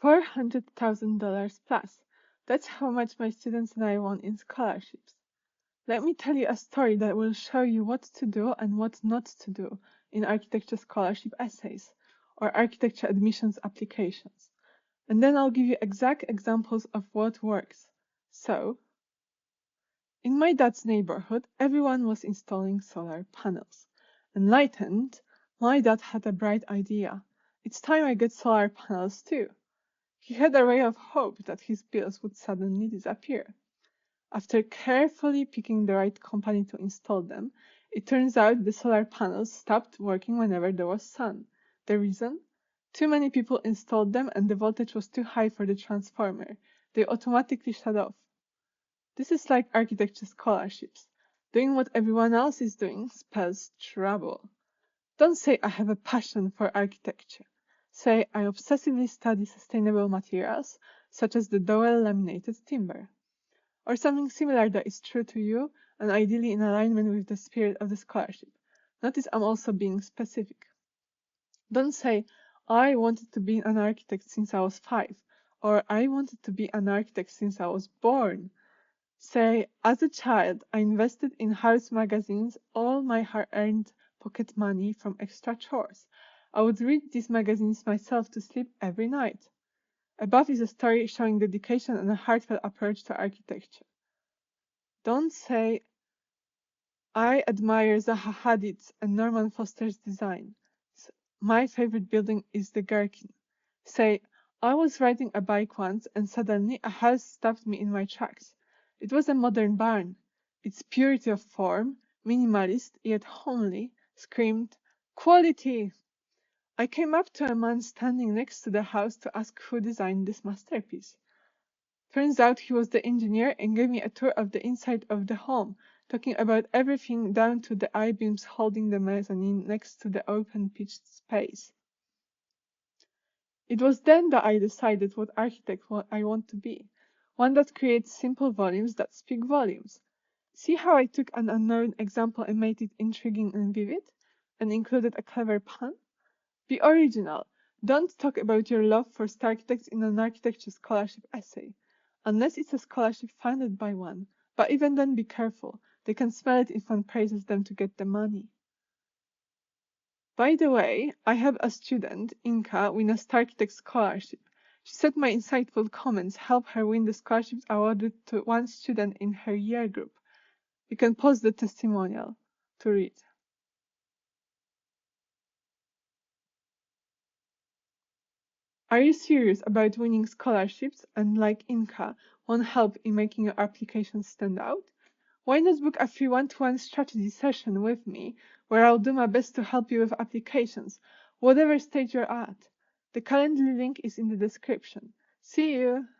$400,000 plus. That's how much my students and I won in scholarships. Let me tell you a story that will show you what to do and what not to do in architecture scholarship essays or architecture admissions applications. And then I'll give you exact examples of what works. So, in my dad's neighborhood, everyone was installing solar panels. Enlightened, my dad had a bright idea. It's time I get solar panels too. He had a ray of hope that his bills would suddenly disappear. After carefully picking the right company to install them, it turns out the solar panels stopped working whenever there was sun. The reason? Too many people installed them and the voltage was too high for the transformer. They automatically shut off. This is like architecture scholarships. Doing what everyone else is doing spells trouble. Don't say I have a passion for architecture. Say I obsessively study sustainable materials, such as the Dowell laminated timber. Or something similar that is true to you and ideally in alignment with the spirit of the scholarship. Notice I'm also being specific. Don't say, I wanted to be an architect since I was 5, or I wanted to be an architect since I was born. Say, as a child, I invested in Harris magazines all my hard-earned pocket money from extra chores. I would read these magazines myself to sleep every night. Above is a story showing dedication and a heartfelt approach to architecture. Don't say, I admire Zaha Hadid's and Norman Foster's design. My favorite building is the Gherkin. Say, I was riding a bike once and suddenly a house stopped me in my tracks. It was a modern barn. Its purity of form, minimalist yet homely, screamed, quality! I came up to a man standing next to the house to ask who designed this masterpiece. Turns out he was the engineer and gave me a tour of the inside of the home, talking about everything down to the I-beams holding the mezzanine next to the open pitched space. It was then that I decided what architect I want to be, one that creates simple volumes that speak volumes. See how I took an unknown example and made it intriguing and vivid, and included a clever pun? Be original. Don't talk about your love for architects in an architecture scholarship essay, unless it's a scholarship funded by one. But even then, be careful. They can smell it if one praises them to get the money. By the way, I have a student, Inka, win a Starchitect scholarship. She said my insightful comments help her win the scholarships awarded to one student in her year group. You can post the testimonial to read. Are you serious about winning scholarships and, like Inka, want help in making your application stand out? Why not book a free one-to-one strategy session with me, where I'll do my best to help you with applications, whatever stage you're at. The Calendly link is in the description. See you!